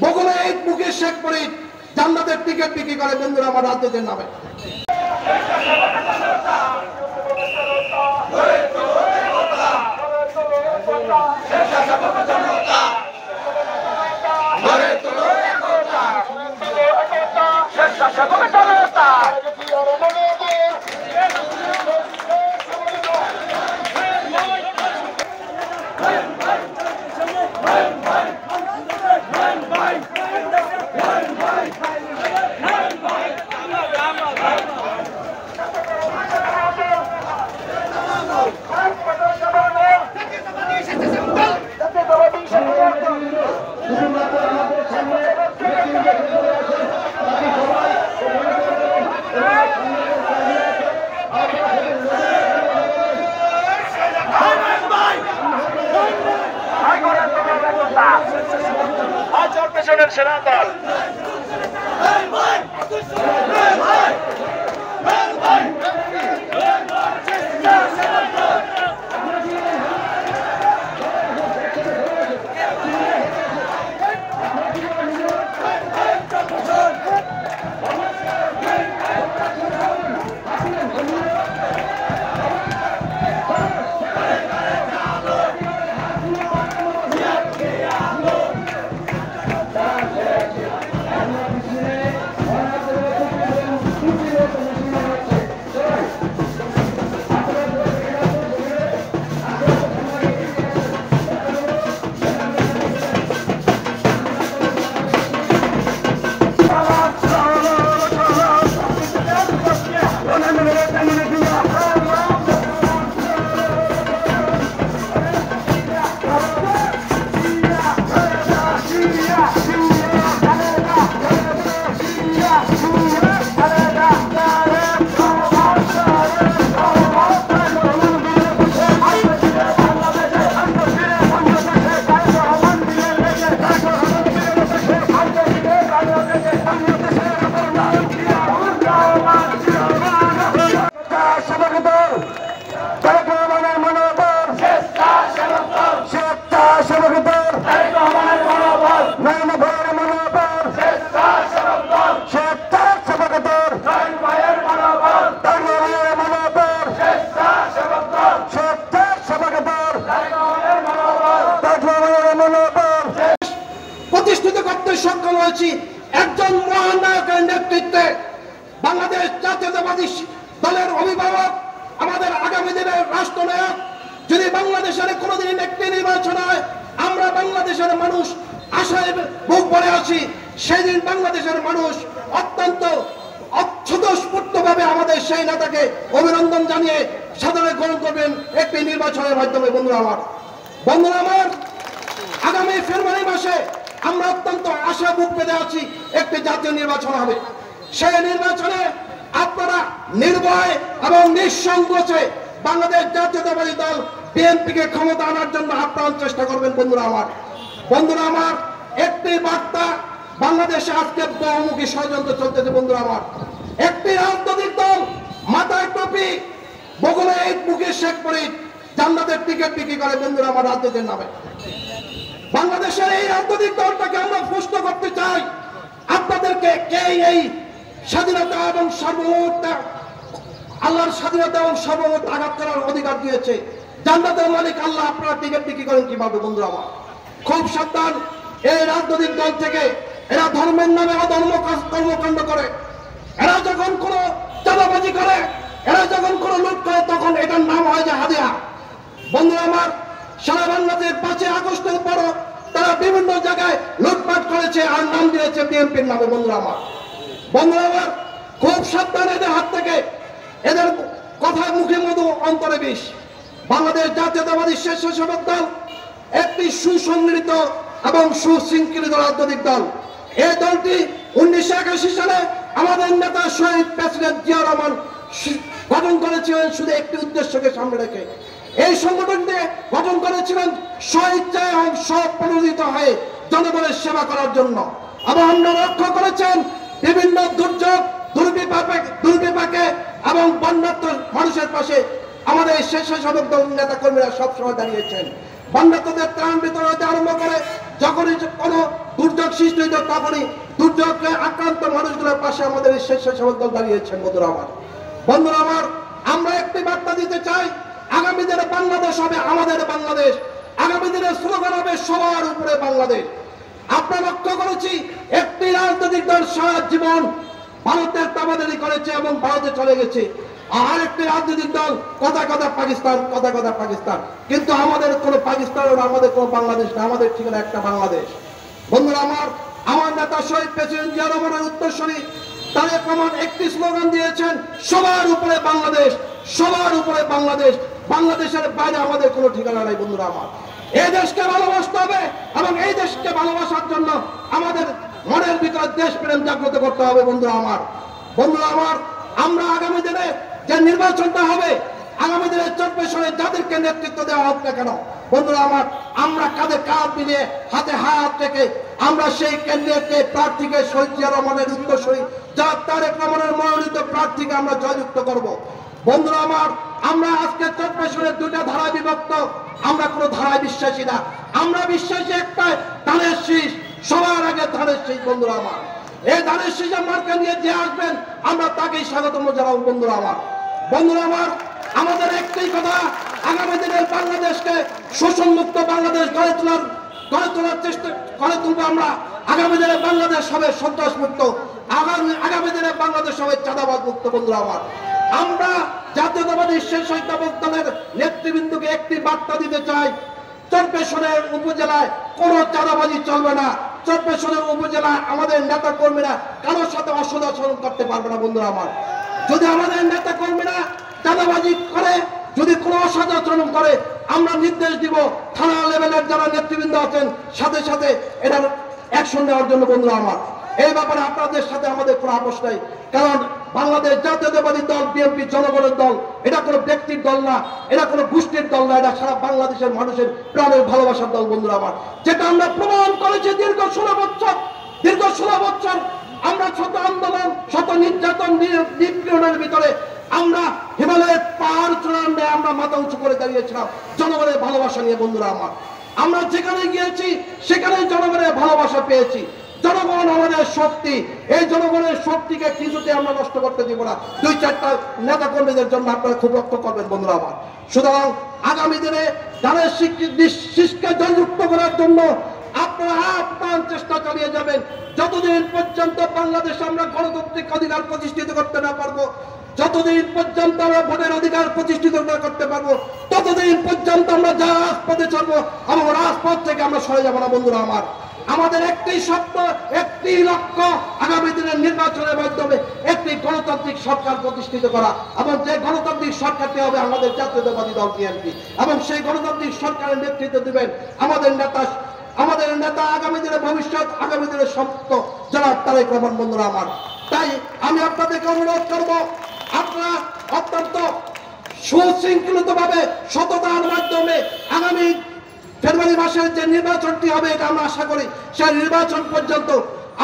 বগুড়া ঈদ মুখে শেখ ফরিদ জান্নাতের টিকিট বিক্রি করে বন্ধুরা আমার রাজনীতির নামে। সেনাদল প্রতিষ্ঠিত করতে সক্ষম হয়েছি একজন মহানায়কের নেতৃত্বে। বাংলাদেশ জাতীয়তাবাদী দলের অভিভাবক, আমাদের আগামী দিনের রাষ্ট্রনায়ক যদি বাংলাদেশের কোনোদিন একটি নির্বাচন হয়, আমরা বাংলাদেশের মানুষ আশায় বুক ভরে আছি। সেদিন বাংলাদেশের মানুষ অত্যন্ত স্বতঃস্ফূর্তভাবে আমাদের সেই নেতাকে অভিনন্দন জানিয়ে সাদরে গ্রহণ করবেন একটি নির্বাচনের মাধ্যমে। বন্ধুরা আমার আগামী ফেব্রুয়ারি মাসে আমরা অত্যন্ত আশা বুক পেতে আছি একটি জাতীয় নির্বাচন হবে। সেই নির্বাচনে আপনারা নির্ভয় এবং নিঃসংকোচে বাংলাদেশ জাতীয়তাবাদী দল বিএনপিকে ক্ষমতা আনার জন্য আপ্রাণ চেষ্টা করবেন। বন্ধুরা আমার একটি বার্তা, বাংলাদেশে আজকে বহুমুখী ষড়যন্ত্র চলতেছে। বন্ধুরা আমার একটি রাজনৈতিক দল মাথায় টুপি বগুড়া ঈদ মুখে শেখ ফরিদ জান্নাতের টিকিট বিক্রি করে বন্ধুরা আমার রাজনীতির নামে। বাংলাদেশের এই রাজনৈতিক দলটাকে আমরা প্রশ্ন করতে চাই, আপনাদেরকে কে এই স্বাধীনতা এবং সার্বভৌমত্ব, আল্লাহর স্বাধীনতা এবং সার্বভৌমত্ব আঘাত করার অধিকার দিয়েছে? জান্নাতের মালিক আল্লাহ, আপনারা টিকিট বিক্রি করেন কিভাবে? বন্ধুরা আমার খুব সাবধান এই রাজনৈতিক দল থেকে। এরা ধর্মের নামে অধর্ম কর্মকাণ্ড করে, এরা যখন কোনো চাঁদাবাজি করে, এরা যখন কোনো লুট করে, তখন এটার নাম হয় যে হাদিয়া। বন্ধুরা আমার সারা বাংলাদেশ 5 আগস্টের পর তারা বিভিন্ন জায়গায় লুটপাট করেছে আর নাম দিয়েছে বিএনপির নামে। বন্ধুরা আমার খুব সাবধান এদের হাত থেকে। এদের কথা মুখে মধু অন্তরে বিষ। বাংলাদেশ জাতীয়তাবাদী স্বেচ্ছাসেবক দল একটি সুসংগঠিত এবং সুশৃঙ্খলিত রাজনৈতিক দল। এই দলটি 1981 সালে আমাদের নেতা শহীদ প্রেসিডেন্ট জিয়া রহমান গঠন করেছিলেন শুধু একটি উদ্দেশ্যকে সামনে রেখে। এই সংগঠনটি গঠন করেছিলেন স্বেচ্ছায় এবং স্বপ্রণোদিত হয়ে জনগণের সেবা করার জন্য। আমরা লক্ষ্য করেছেন বিভিন্ন দুর্যোগ দুর্বিপাকে এবং বন্যার্ত মানুষের পাশে আমাদের স্বেচ্ছাসেবক দল নেতা কর্মীরা সবসময় দাঁড়িয়েছেন। বন্যার্তদের ত্রাণ বিতরণ হতে আরম্ভ করে যখনই কোনো দুর্যোগ সৃষ্টি হইত তখনই দুর্যোগে আক্রান্ত মানুষগুলোর পাশে আমাদের এই স্বেচ্ছাসেবক দল দাঁড়িয়েছেন। বন্ধুরা আমার, আমরা একটি বার্তা দিতে চাই, আগামী দিনে বাংলাদেশ হবে আমাদের বাংলাদেশ, আগামী দিনে স্লোগান হবে সবার উপরে বাংলাদেশ। আপনারা লক্ষ্য করেছি একটি রাজনৈতিক দল সারা জীবন ভারতের তাবাদারি করেছে এবং ভারতে চলে গেছে, আর একটি রাজনৈতিক দল কথা কথা পাকিস্তান, কথা কথা পাকিস্তান। কিন্তু আমাদের কোনো পাকিস্তান না, আমাদের কোনো বাংলাদেশ না, আমাদের ঠিকানা একটা বাংলাদেশ। বন্ধুরা আমার নেতা শহীদ প্রেসিডেন্ট জিয়া রহমানের উত্তরসূরি তারেক রহমান একটি স্লোগান দিয়েছেন, সবার উপরে বাংলাদেশ, সবার উপরে বাংলাদেশ, বাংলাদেশের বাইরে আমাদের কোনো ঠিকানা নাই। বন্ধুরা আমার, এই দেশকে ভালোবাসতে হবে এবং এই দেশকে ভালোবাসার জন্য আমাদের মনের ভিতরে দেশপ্রেম জাগ্রত করতে হবে। বন্ধুরা আমার, আমরা আগামী দিনে যে নির্বাচনটা হবে, আগামী দিনে চব্বিশে যাদেরকে নেতৃত্ব দেওয়া হোক না কেন, বন্ধুরা আমার, আমরা কাঁধে কাঁধ মিলিয়ে হাতে হাত রেখে আমরা সেই ক্যান্ডিডেটকে, প্রার্থীকে, শহীদ জিয়া রহমানের উত্তরসূরি তারেক রহমানের মনোনীত প্রার্থীকে আমরা জয়যুক্ত করব। বন্ধুরা আমার, আমরা আজকে চব্বিশের দুইটা ধারায় বিভক্ত, আমরা কোনো ধারায় বিশ্বাসী না, আমরা বিশ্বাসী একটাই, ধানের শীষ, সবার আগে ধানের শীষ। বন্ধুরা আমার, এই ধানের শীষের মার্কা নিয়ে যে আসবেন আমরা তাকেই স্বাগতম জানাবো। বন্ধুরা আমার, আমাদের একটাই কথা, আগামী দিনের বাংলাদেশকে শোষণমুক্ত বাংলাদেশ গড়ে তোলার চেষ্টা করে তুলবো আমরা। আগামী দিনে বাংলাদেশ হবে সন্ত্রাস মুক্ত, আগামী দিনে বাংলাদেশ হবে চাঁদাবাজ মুক্ত। বন্ধুরা আমার, আমরা জাতীয়তাবাদী স্বেচ্ছাসেবক দলের নেতৃবৃন্দকে একটি বার্তা দিতে চাই, চরপেশনের উপজেলায় কোনো চাঁদাবাজি চলবে না। চরপেশনের উপজেলায় আমাদের নেতা কর্মীরা কারোর সাথে অসদাচরণ করতে পারবে না। বন্ধুরা আমার, যদি আমাদের নেতা কর্মীরা চাঁদাবাজি করে, যদি কোনো অসদাচরণ করে, আমরা নির্দেশ দিব থানা লেভেলের যারা নেতৃবৃন্দ আছেন সাথে সাথে এটার অ্যাকশন নেওয়ার জন্য। বন্ধুরা আমার, এই ব্যাপারে আপনাদের সাথে আমাদের কোনো আপোষ নাই, কারণ বাংলাদেশ জাতীয়তাবাদী দল বিএনপি জনগণের দল, এটা কোনো ব্যক্তির দল না, এটা কোনো গোষ্ঠীর দল না, এটা সারা বাংলাদেশের মানুষের প্রাণের ভালোবাসার দল। বন্ধুরা আমার, যেটা আমরা প্রমাণ করেছি দীর্ঘ 16 বছর আমরা শত আন্দোলন, শত নির্যাতন, নিপীড়নের ভিতরে আমরা হিমালয়ের পাহাড় চূড়ার ন্যায় আমরা মাথা উঁচু করে দাঁড়িয়েছিলাম জনগণের ভালোবাসা নিয়ে। বন্ধুরা আমার, আমরা যেখানে গিয়েছি সেখানে জনগণের ভালোবাসা পেয়েছি। জনগণ আমাদের শক্তি, এই জনগণের শক্তিকে কিছুতে আমরা নষ্ট করতে দিব না। 2-4টা নেতা কর্মীদের জন্য আপনারা খুব লক্ষ্য করবেন। বন্ধুরা আমার, সুতরাং আগামী দিনে ধানের শীষকে জয়যুক্ত করার জন্য আপনারা আপ্রাণ চেষ্টা চালিয়ে যাবেন। যতদিন পর্যন্ত বাংলাদেশে আমরা গণতান্ত্রিক অধিকার প্রতিষ্ঠিত করতে না পারবো, যতদিন পর্যন্ত আমরা ভোটের অধিকার প্রতিষ্ঠিত না করতে পারবো, ততদিন পর্যন্ত আমরা রাজপথে চলবো এবং রাজপথ থেকে আমরা সরে যাবো না। বন্ধুরা আমার, আমাদের একটি স্বপ্ন, একটি লক্ষ্য, আগামী দিনের নির্বাচনের মাধ্যমে একটি গণতান্ত্রিক সরকার প্রতিষ্ঠিত করা, এবং যে গণতান্ত্রিক সরকারটি হবে আমাদের জাতীয়তাবাদী দল বিএনপি, এবং সেই গণতান্ত্রিক সরকারের নেতৃত্ব দিবেন আমাদের নেতা আগামী দিনের ভবিষ্যৎ, আগামী দিনের সত্য জনাব তারেক রহমান। বন্ধুরা আমার, তাই আমি আপনাদেরকে অনুরোধ করবো, আপনারা অত্যন্ত সুশৃঙ্খলিত ভাবে সততার মাধ্যমে আগামী ফেব্রুয়ারি মাসের যে নির্বাচনটি হবে, এটা আমরা আশা করি সেই নির্বাচন পর্যন্ত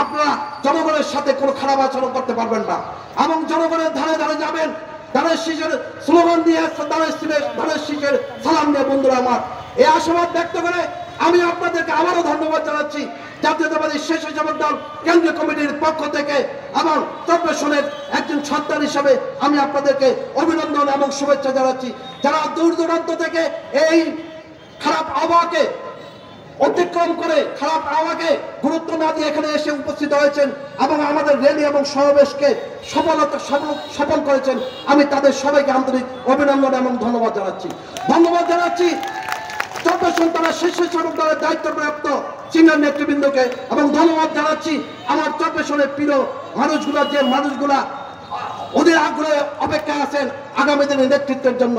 আপনারা জনগণের সাথে কোনো খারাপ আচরণ করতে পারবেন না, এবং জনগণের ধারে ধারে যাবেন, ধানের শীষের স্লোগান দিয়ে, ধানের শীষের সালাম দিয়ে। বন্ধুরা আমার, এই আশাবাদ ব্যক্ত করে আমি আপনাদেরকে আবারও ধন্যবাদ জানাচ্ছি জাতীয়তাবাদী স্বেচ্ছাসেবক দল কেন্দ্রীয় কমিটির পক্ষ থেকে, এবং চব্বিশের একজন সন্তান হিসাবে আমি আপনাদেরকে অভিনন্দন এবং শুভেচ্ছা জানাচ্ছি। যারা দূর দূরান্ত থেকে এই খারাপ আবহাওয়াকে অতিক্রম করে, খারাপ আবহাওয়াকে গুরুত্ব না দিয়ে এখানে এসে উপস্থিত হয়েছেন এবং আমাদের র্যালি এবং সমাবেশকে সফল করেছেন, আমি তাদের সবাইকে আন্তরিক অভিনন্দন এবং ধন্যবাদ জানাচ্ছি। চব্বিশ সন্তানের স্বেচ্ছাসেবক দলের দায়িত্বপ্রাপ্ত সিনিয়র নেতৃবৃন্দকে, এবং ধন্যবাদ জানাচ্ছি আমার চব্বিশের প্রিয় মানুষগুলা, যে মানুষগুলা ওদের আগ্রহে অপেক্ষা আছেন আগামী দিনের নেতৃত্বের জন্য।